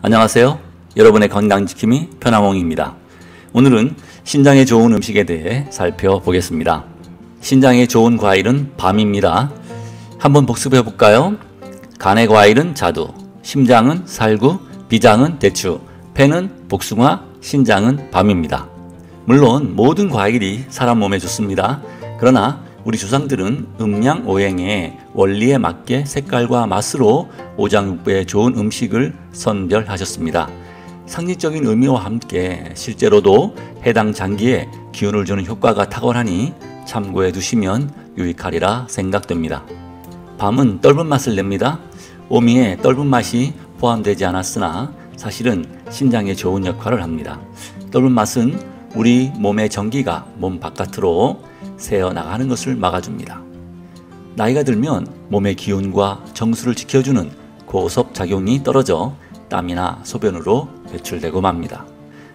안녕하세요. 여러분의 건강지킴이 편하몽입니다. 오늘은 신장에 좋은 음식에 대해 살펴보겠습니다. 신장에 좋은 과일은 밤입니다. 한번 복습해 볼까요? 간의 과일은 자두, 심장은 살구, 비장은 대추, 폐는 복숭아, 신장은 밤입니다. 물론 모든 과일이 사람 몸에 좋습니다. 그러나 우리 조상들은 음양오행의 원리에 맞게 색깔과 맛으로 오장육부에 좋은 음식을 선별하셨습니다. 상징적인 의미와 함께 실제로도 해당 장기에 기운을 주는 효과가 탁월하니 참고해 두시면 유익하리라 생각됩니다. 밤은 떫은 맛을 냅니다. 오미에 떫은 맛이 포함되지 않았으나 사실은 신장에 좋은 역할을 합니다. 떫은 맛은 우리 몸의 전기가 몸 바깥으로 새어나가는 것을 막아줍니다. 나이가 들면 몸의 기운과 정수를 지켜주는 고섭 작용이 떨어져 땀이나 소변으로 배출되고 맙니다.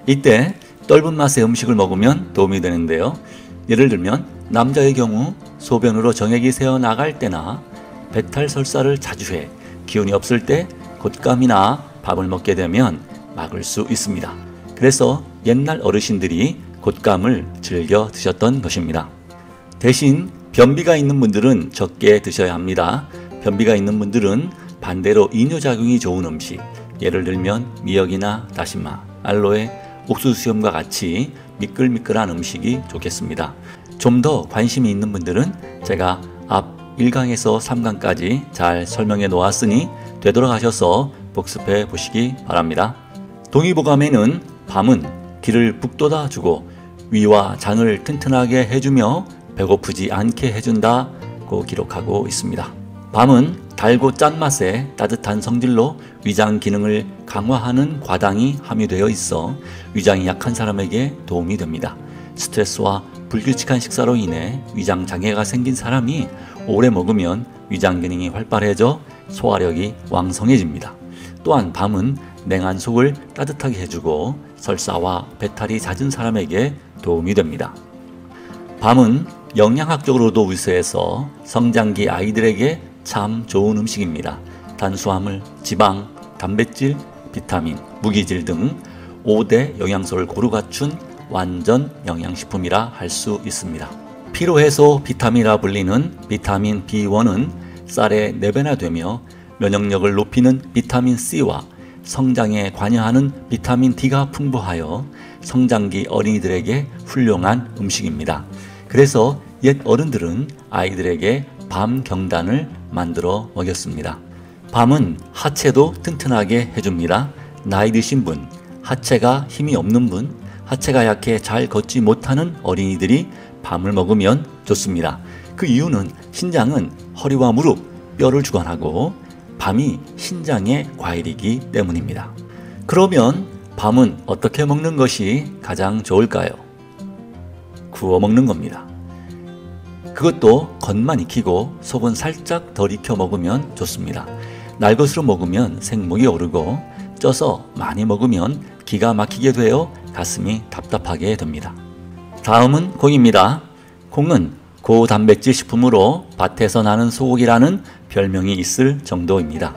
이때 떫은 맛의 음식을 먹으면 도움이 되는데요. 예를 들면 남자의 경우 소변으로 정액이 새어나갈 때나 배탈 설사를 자주 해 기운이 없을 때 곶감이나 밥을 먹게 되면 막을 수 있습니다. 그래서 옛날 어르신들이 곶감을 즐겨 드셨던 것입니다. 대신 변비가 있는 분들은 적게 드셔야 합니다. 변비가 있는 분들은 반대로 이뇨작용이 좋은 음식, 예를 들면 미역이나 다시마, 알로에, 옥수수염과 같이 미끌미끌한 음식이 좋겠습니다. 좀 더 관심이 있는 분들은 제가 앞 1강에서 3강까지 잘 설명해 놓았으니 되돌아가셔서 복습해 보시기 바랍니다. 동의보감에는 밤은 기를 북돋아 주고 위와 장을 튼튼하게 해주며 배고프지 않게 해준다고 기록하고 있습니다. 밤은 달고 짠맛의 따뜻한 성질로 위장 기능을 강화하는 과당이 함유되어 있어 위장이 약한 사람에게 도움이 됩니다. 스트레스와 불규칙한 식사로 인해 위장 장애가 생긴 사람이 오래 먹으면 위장 기능이 활발해져 소화력이 왕성해집니다. 또한 밤은 냉한 속을 따뜻하게 해주고 설사와 배탈이 잦은 사람에게 도움이 됩니다. 밤은 영양학적으로도 우수해서 성장기 아이들에게 참 좋은 음식입니다. 탄수화물, 지방, 단백질, 비타민, 무기질 등 5대 영양소를 고루 갖춘 완전 영양식품이라 할 수 있습니다. 피로해소 비타민이라 불리는 비타민 B1은 쌀에 4배나 되며 면역력을 높이는 비타민 C와 성장에 관여하는 비타민 D가 풍부하여 성장기 어린이들에게 훌륭한 음식입니다. 그래서 옛 어른들은 아이들에게 밤 경단을 만들어 먹였습니다. 밤은 하체도 튼튼하게 해줍니다. 나이 드신 분, 하체가 힘이 없는 분, 하체가 약해 잘 걷지 못하는 어린이들이 밤을 먹으면 좋습니다. 그 이유는 신장은 허리와 무릎, 뼈를 주관하고 밤이 신장의 과일이기 때문입니다. 그러면 밤은 어떻게 먹는 것이 가장 좋을까요? 구워 먹는 겁니다. 그것도 겉만 익히고 속은 살짝 덜 익혀 먹으면 좋습니다. 날것으로 먹으면 생목이 오르고 쪄서 많이 먹으면 기가 막히게 되어 가슴이 답답하게 됩니다. 다음은 콩입니다. 콩은 고단백질 식품으로 밭에서 나는 소고기라는 별명이 있을 정도입니다.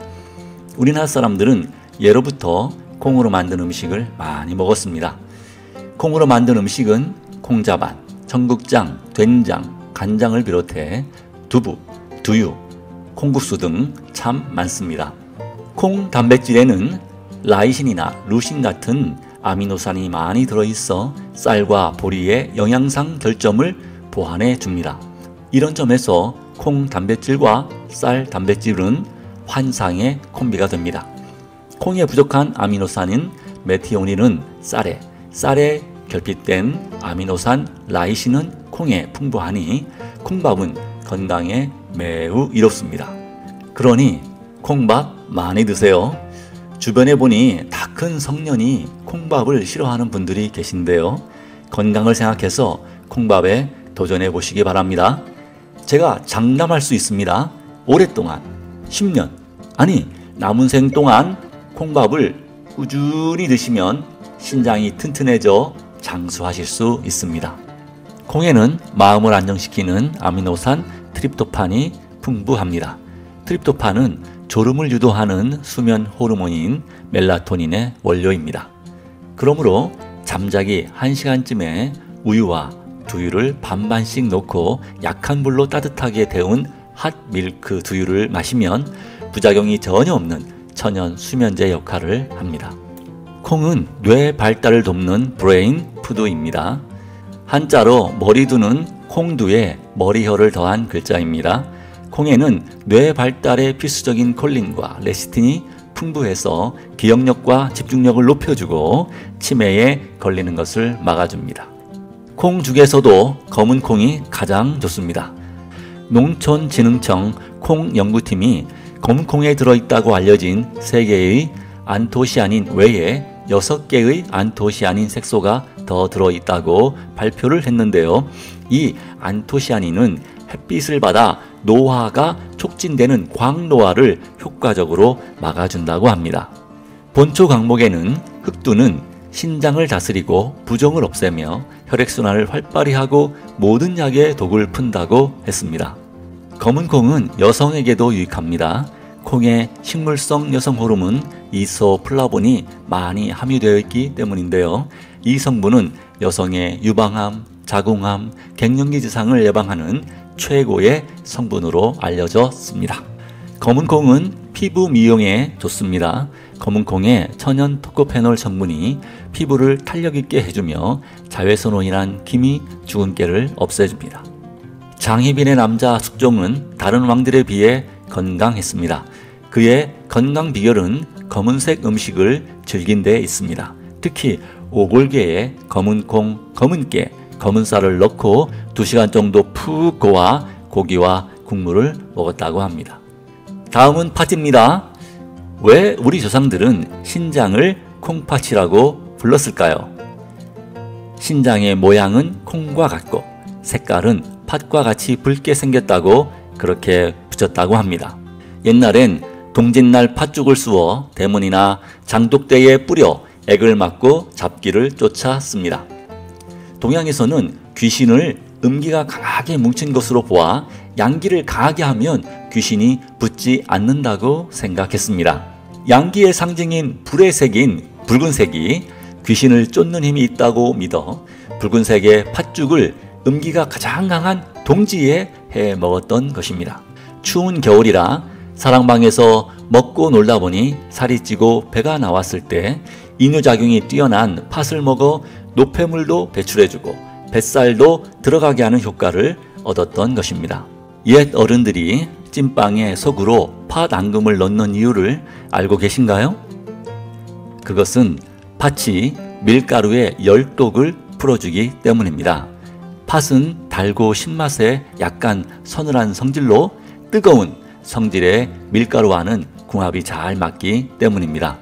우리나라 사람들은 예로부터 콩으로 만든 음식을 많이 먹었습니다. 콩으로 만든 음식은 콩자반, 청국장, 된장, 간장을 비롯해 두부, 두유, 콩국수 등 참 많습니다. 콩 단백질에는 라이신이나 루신 같은 아미노산이 많이 들어있어 쌀과 보리의 영양상 결점을 보완해 줍니다. 이런 점에서 콩 단백질과 쌀 단백질은 환상의 콤비가 됩니다. 콩에 부족한 아미노산인 메티오닌은 쌀에 결핍된 아미노산 라이신은 콩에 풍부하니 콩밥은 건강에 매우 이롭습니다. 그러니 콩밥 많이 드세요. 주변에 보니 다 큰 성년이 콩밥을 싫어하는 분들이 계신데요. 건강을 생각해서 콩밥에 도전해 보시기 바랍니다. 제가 장담할 수 있습니다. 오랫동안 10년 아니 남은 생 동안 콩밥을 꾸준히 드시면 신장이 튼튼해져 장수하실 수 있습니다. 콩에는 마음을 안정시키는 아미노산 트립토판이 풍부합니다. 트립토판은 졸음을 유도하는 수면 호르몬인 멜라토닌의 원료입니다. 그러므로 잠자기 1시간쯤에 우유와 두유를 반반씩 넣고 약한 불로 따뜻하게 데운 핫밀크 두유를 마시면 부작용이 전혀 없는 천연 수면제 역할을 합니다. 콩은 뇌 발달을 돕는 브레인 푸드입니다. 한자로 머리두는 콩두에 머리혀를 더한 글자입니다. 콩에는 뇌 발달에 필수적인 콜린과 레시틴이 풍부해서 기억력과 집중력을 높여주고 치매에 걸리는 것을 막아줍니다. 콩 중에서도 검은 콩이 가장 좋습니다. 농촌진흥청 콩연구팀이 검은 콩에 들어있다고 알려진 3개의 안토시아닌 외에 6개의 안토시아닌 색소가 더 들어있다고 발표를 했는데요. 이 안토시아닌은 햇빛을 받아 노화가 촉진되는 광노화를 효과적으로 막아준다고 합니다. 본초 강목에는 흑두는 신장을 다스리고 부종을 없애며 혈액순환을 활발히 하고 모든 약에 독을 푼다고 했습니다. 검은 콩은 여성에게도 유익합니다. 콩에 식물성 여성 호르몬 이소플라본이 많이 함유되어 있기 때문인데요. 이 성분은 여성의 유방암, 자궁암, 갱년기 증상을 예방하는 최고의 성분으로 알려졌습니다. 검은 콩은 피부 미용에 좋습니다. 검은 콩의 천연 토코페놀 성분이 피부를 탄력 있게 해주며 자외선으로 인한 기미, 주근깨를 없애줍니다. 장희빈의 남자 숙종은 다른 왕들에 비해 건강했습니다. 그의 건강 비결은 검은색 음식을 즐긴 데 있습니다. 특히 오골계에 검은 콩, 검은 깨, 검은 쌀을 넣고 2시간 정도 푹 고아 고기와 국물을 먹었다고 합니다. 다음은 팥입니다. 왜 우리 조상들은 신장을 콩팥이라고 불렀을까요? 신장의 모양은 콩과 같고 색깔은 팥과 같이 붉게 생겼다고 그렇게 붙였다고 합니다. 옛날엔 동짓날 팥죽을 쑤어 대문이나 장독대에 뿌려 액을 맞고 잡기를 쫓았습니다. 동양에서는 귀신을 음기가 강하게 뭉친 것으로 보아 양기를 강하게 하면 귀신이 붙지 않는다고 생각했습니다. 양기의 상징인 불의 색인 붉은색이 귀신을 쫓는 힘이 있다고 믿어 붉은색의 팥죽을 음기가 가장 강한 동지에 해 먹었던 것입니다. 추운 겨울이라 사랑방에서 먹고 놀다 보니 살이 찌고 배가 나왔을 때 이뇨작용이 뛰어난 팥을 먹어 노폐물도 배출해주고 뱃살도 들어가게 하는 효과를 얻었던 것입니다. 옛 어른들이 찐빵에 속으로 팥 앙금을 넣는 이유를 알고 계신가요? 그것은 팥이 밀가루의 열독을 풀어주기 때문입니다. 팥은 달고 신맛에 약간 서늘한 성질로 뜨거운 성질의 밀가루와는 궁합이 잘 맞기 때문입니다.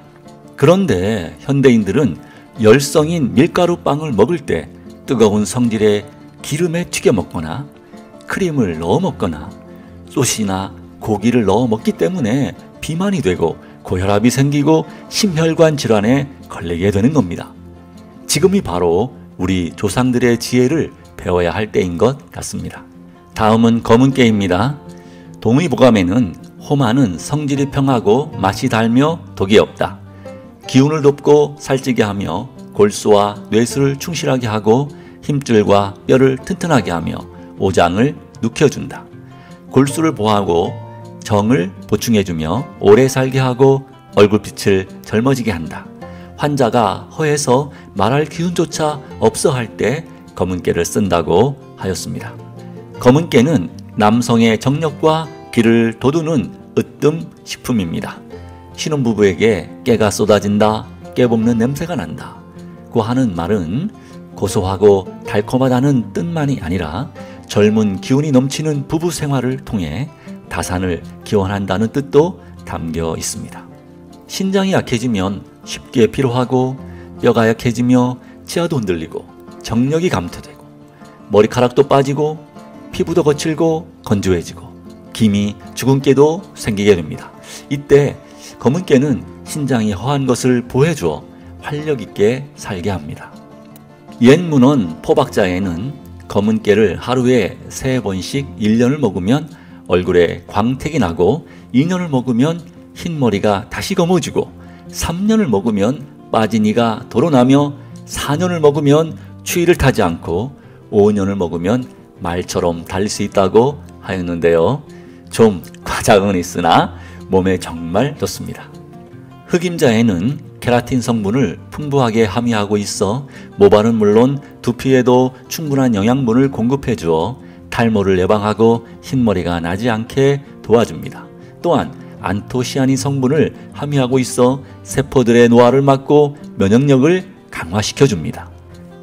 그런데 현대인들은 열성인 밀가루 빵을 먹을 때 뜨거운 성질의 기름에 튀겨 먹거나 크림을 넣어 먹거나 소시나 고기를 넣어 먹기 때문에 비만이 되고 고혈압이 생기고 심혈관 질환에 걸리게 되는 겁니다. 지금이 바로 우리 조상들의 지혜를 배워야 할 때인 것 같습니다. 다음은 검은깨입니다. 동의보감에는 호마는 성질이 평하고 맛이 달며 독이 없다. 기운을 돋고 살찌게 하며 골수와 뇌수를 충실하게 하고 힘줄과 뼈를 튼튼하게 하며 오장을 눕혀준다. 골수를 보하고 정을 보충해주며 오래 살게 하고 얼굴빛을 젊어지게 한다. 환자가 허해서 말할 기운조차 없어 할 때 검은깨를 쓴다고 하였습니다. 검은깨는 남성의 정력과 기를 돋우는 으뜸 식품입니다. 신혼부부에게 깨가 쏟아진다, 깨 볶는 냄새가 난다 고 하는 말은 고소하고 달콤하다는 뜻만이 아니라 젊은 기운이 넘치는 부부 생활을 통해 다산을 기원한다는 뜻도 담겨 있습니다. 신장이 약해지면 쉽게 피로하고 뼈가 약해지며 치아도 흔들리고 정력이 감퇴되고 머리카락도 빠지고 피부도 거칠고 건조해지고 기미, 주근깨도 생기게 됩니다. 이때 검은깨는 신장이 허한 것을 보해주어 활력 있게 살게 합니다. 옛 문헌 포박자에는 검은깨를 하루에 3번씩 1년을 먹으면 얼굴에 광택이 나고 2년을 먹으면 흰머리가 다시 검어지고 3년을 먹으면 빠진 이가 도로나며 4년을 먹으면 추위를 타지 않고 5년을 먹으면 말처럼 달릴 수 있다고 하였는데요. 좀 과장은 있으나 몸에 정말 좋습니다. 흑임자에는 케라틴 성분을 풍부하게 함유하고 있어 모발은 물론 두피에도 충분한 영양분을 공급해 주어 탈모를 예방하고 흰머리가 나지 않게 도와줍니다. 또한 안토시아닌 성분을 함유하고 있어 세포들의 노화를 막고 면역력을 강화시켜 줍니다.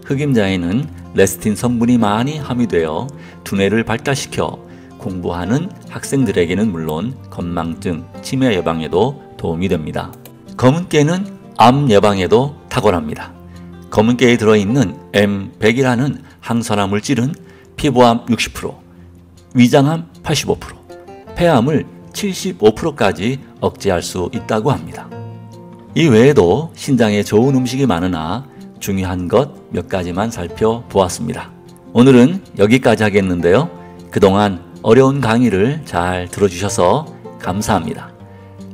흑임자에는 레스틴 성분이 많이 함유되어 두뇌를 발달시켜 공부하는 학생들에게는 물론 건망증, 치매 예방에도 도움이 됩니다. 검은깨는 암 예방에도 탁월합니다. 검은깨에 들어있는 M100이라는 항산화 물질은 피부암 60%, 위장암 85%, 폐암을 75%까지 억제할 수 있다고 합니다. 이 외에도 신장에 좋은 음식이 많으나 중요한 것 몇 가지만 살펴보았습니다. 오늘은 여기까지 하겠는데요. 그동안 어려운 강의를 잘 들어주셔서 감사합니다.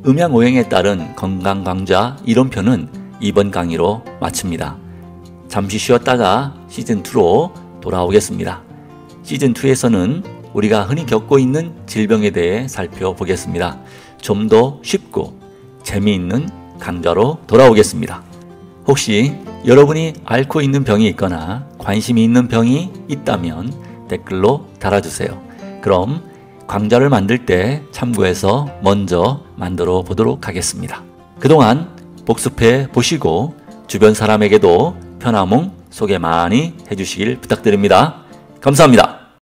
음양오행에 따른 건강강좌 이론표는 이번 강의로 마칩니다. 잠시 쉬었다가 시즌2로 돌아오겠습니다. 시즌2에서는 우리가 흔히 겪고 있는 질병에 대해 살펴보겠습니다. 좀 더 쉽고 재미있는 강좌로 돌아오겠습니다. 혹시 여러분이 앓고 있는 병이 있거나 관심이 있는 병이 있다면 댓글로 달아주세요. 그럼 강좌를 만들 때 참고해서 먼저 만들어 보도록 하겠습니다. 그동안 복습해 보시고 주변 사람에게도 편화몽 소개 많이 해주시길 부탁드립니다. 감사합니다.